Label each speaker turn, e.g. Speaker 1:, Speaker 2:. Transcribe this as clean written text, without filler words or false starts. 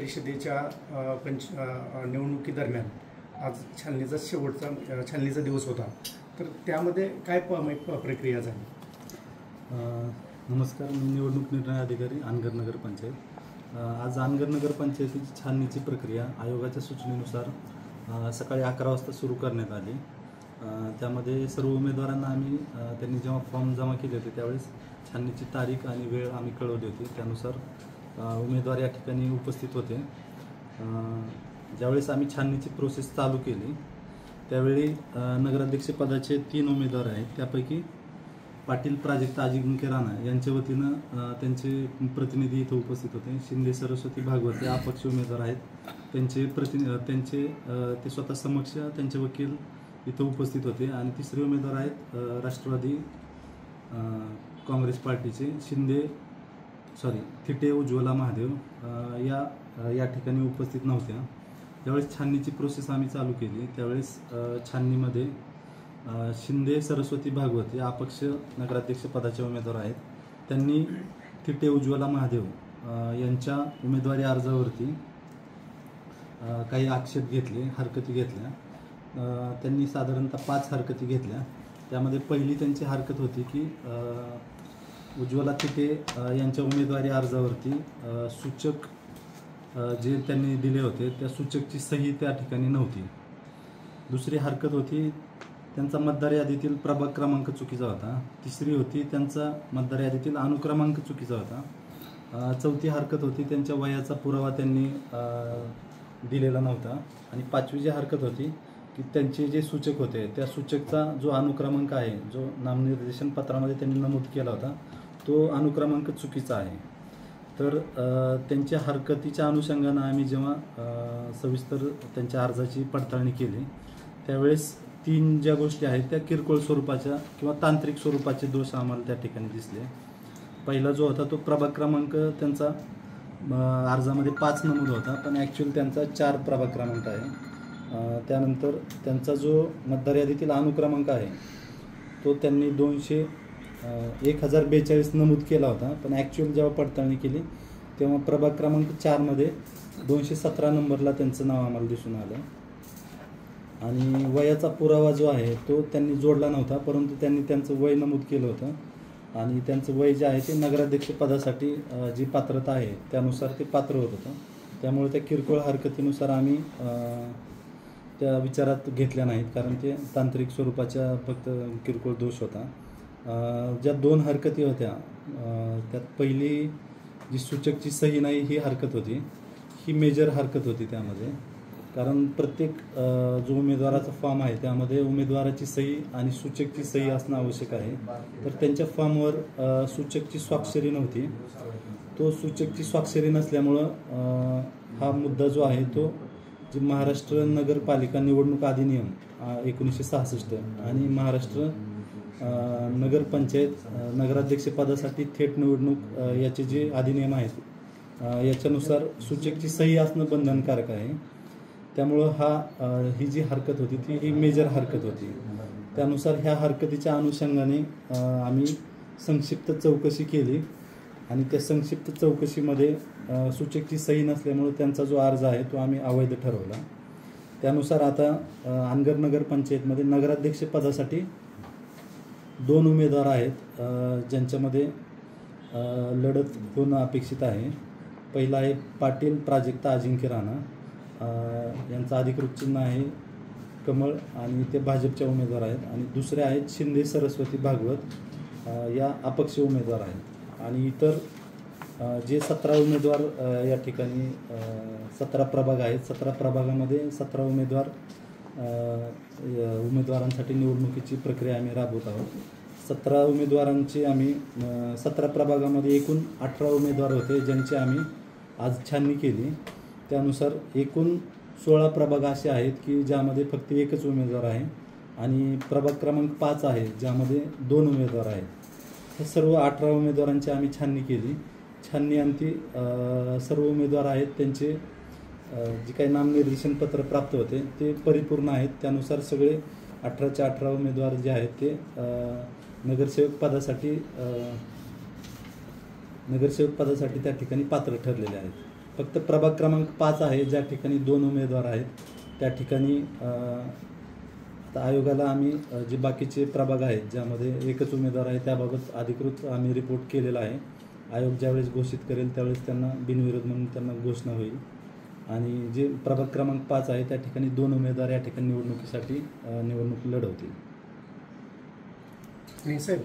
Speaker 1: परिषदेच्या निवडणुकीदरम्यान आज छाननीचा शेवटचा छाननीचा दिवस होता, तर त्यामध्ये काय प्रक्रिया झाली?
Speaker 2: नमस्कार, मी निवडणूक निर्णय अधिकारी अनगर नगर पंचायत। आज अनगर नगर पंचायतीची छाननीची प्रक्रिया आयोगाच्या सूचनेनुसार सकाळी 11 वाजता सुरू करण्यात आली। त्यामध्ये सर्व उमेदवारांना आम्ही त्यांनी जेव्हा फॉर्म जमा केले होते त्यावेळेस छाननीची तारीख आणि वेळ आम्ही कळवली होती, त्यानुसार उमेदवार या ठिकाणी उपस्थित होते। ज्यावेळेस आम्ही छाननीची प्रोसेस चालू केली त्यावेळी नगराध्यक्ष पदाचे 3 उमेदवार आहेत, त्यापैकी पाटील प्राजक्ता अजिंक्य राणा यांच्या वतीनं त्यांचे प्रतिनिधी इथं उपस्थित होते। शिंदे सरस्वती भागवत अपक्ष उमेदवार आहेत, ते स्वतः समक्ष त्यांचे वकील इथं उपस्थित होते। आणि तिसरे उमेदवार आहेत राष्ट्रवादी काँग्रेस पार्टीचे थिटे उज्ज्वला महादेव या ठिकाणी उपस्थित नव्हत्या। ज्यावेळेस छाननीची प्रोसेस आम्ही चालू केली त्यावेळेस छाननीमध्ये शिंदे सरस्वती भागवत या अपक्ष नगराध्यक्ष पदाचे उमेदवार आहेत, त्यांनी थिटे उज्ज्वला महादेव यांच्या उमेदवारी अर्जावरती काही आक्षेप घेतले, हरकती घेतल्या। त्यांनी साधारणतः 5 हरकती घेतल्या। त्यामध्ये पहिली त्यांची हरकत होती की उज्ज्वला थिटे यांच्या उमेदवारी अर्जावरती सूचक जे त्यांनी दिले होते त्या सूचकची सही त्या ठिकाणी नव्हती। दुसरी हरकत होती त्यांचा मतदार यादीतील प्रभाग क्रमांक चुकीचा होता। तिसरी होती त्यांचा मतदार यादीतील अनुक्रमांक चुकीचा होता। चौथी हरकत होती त्यांच्या वयाचा पुरावा त्यांनी दिलेला नव्हता। आणि 5वी जी हरकत होती की त्यांचे जे सूचक होते त्या सूचकचा जो अनुक्रमांक आहे, जो नामनिर्देशन पत्रामध्ये त्यांनी नमूद केला होता, तो अनुक्रमांक चुकीचा आहे। तर त्यांच्या हरकतीच्या अनुषंगानं आम्ही जेव्हा सविस्तर त्यांच्या अर्जाची पडताळणी केली त्यावेळेस 3 ज्या गोष्टी आहेत त्या किरकोळ स्वरूपाच्या किंवा तांत्रिक स्वरूपाचे दोष आम्हाला त्या ठिकाणी दिसले। पहिला जो होता तो प्रभाग क्रमांक त्यांचा अर्जामध्ये 5 नमूद होता, पण ॲक्च्युअल त्यांचा 4 प्रभाग क्रमांक आहे। त्यानंतर त्यांचा जो मतदार यादीतील अनुक्रमांक आहे तो त्यांनी 1042 नमूद केला होता, पण ॲक्च्युअल जेव्हा पडताळणी केली तेव्हा प्रभाग क्रमांक 4 मध्ये 217 नंबरला त्यांचं नाव आम्हाला दिसून आलं। आणि वयाचा पुरावा जो आहे तो त्यांनी जोडला नव्हता, परंतु त्यांनी त्यांचं वय नमूद केलं होतं आणि त्यांचं वय जे आहे ते नगराध्यक्ष पदासाठी जी पात्रता आहे त्यानुसार ते पात्र होत होतं। त्यामुळे त्या किरकोळ हरकतीनुसार आम्ही त्या विचारात घेतल्या नाहीत, कारण ते तांत्रिक स्वरूपाच्या फक्त किरकोळ दोष होता। ज्या 2 हरकती होत्या त्यात पहिली जी सूचकची सही नाही ही हरकत होती, ही मेजर हरकत होती त्यामध्ये, कारण प्रत्येक जो उमेदवाराचा फॉर्म आहे त्यामध्ये उमेदवाराची सही आणि सूचकची सही असणं आवश्यक आहे। तर त्यांच्या फॉर्मवर सूचकची स्वाक्षरी नव्हती। तो सूचकची स्वाक्षरी नसल्यामुळं हा मुद्दा जो आहे तो जे महाराष्ट्र नगरपालिका निवडणूक अधिनियम 1966 आणि महाराष्ट्र नगरपंचायत नगराध्यक्ष पदासाठी थेट निवडणूक याचे जे अधिनियम आहेत याच्यानुसार सूचकची सही असणं बंधनकारक आहे। त्यामुळं ही जी हरकत होती ती ही मेजर हरकत होती। त्यानुसार ह्या हरकतीच्या अनुषंगाने आम्ही संक्षिप्त चौकशी केली आणि त्या संक्षिप्त चौकशीमध्ये सूचकची सही नसल्यामुळे त्यांचा जो अर्ज आहे तो आम्ही अवैध ठरवला। त्यानुसार आता अनगर नगर पंचायतमध्ये नगराध्यक्ष पदासाठी 2 उमेदवार आहेत ज्यांच्यामध्ये लढत होणं अपेक्षित आहे। पहिला आहे पाटील प्राजक्ता अजिंक्य राणा, यांचा अधिकृत चिन्ह आहे कमळ आणि ते भाजपच्या उमेदवार आहेत। आणि दुसरे आहेत शिंदे सरस्वती भागवत या अपक्ष उमेदवार आहेत। आणि इतर जे 17 उमेदवार या ठिकाणी 17 प्रभाग आहेत, 17 प्रभागामध्ये 17 उमेदवारांसाठी निवडणुकीची प्रक्रिया आम्ही राबवत आहोत। 17 उमेदवारांची आम्ही 17 प्रभागामध्ये एकूण 18 उमेदवार होते ज्यांची आम्ही आज छाननी केली। त्यानुसार एकूण 16 प्रभाग असे आहेत की ज्यामध्ये फक्त एकच उमेदवार आहे आणि प्रभाग क्रमांक 5 आहे ज्यामध्ये 2 उमेदवार आहेत। हे सर्व 18 उमेदवारांची आम्ही छाननी केली। छाननी अंती सर्व उमेदवार आहेत त्यांचे जे काही नामनिर्देशन पत्र प्राप्त होते ते परिपूर्ण आहेत। त्यानुसार सगळे 18च्या 18 उमेदवार जे आहेत ते नगरसेवक पदासाठी त्या ठिकाणी पात्र ठरलेले आहेत। फक्त प्रभाग क्रमांक 5 आहे ज्या ठिकाणी 2 उमेदवार आहेत त्या ठिकाणी आता आयोगाला आम्ही जे बाकीचे प्रभाग आहेत ज्यामध्ये एकच उमेदवार आहे त्याबाबत अधिकृत आम्ही रिपोर्ट केलेला आहे. आयोग ज्यावेळेस घोषित करेल त्यावेळेस त्यांना बिनविरोध म्हणून त्यांना घोषणा होईल आणि जे प्रभाग क्रमांक 5 आहे त्या ठिकाणी 2 उमेदवार या ठिकाणी निवडणुकीसाठी निवडणूक लढवतील.
Speaker 1: साहेब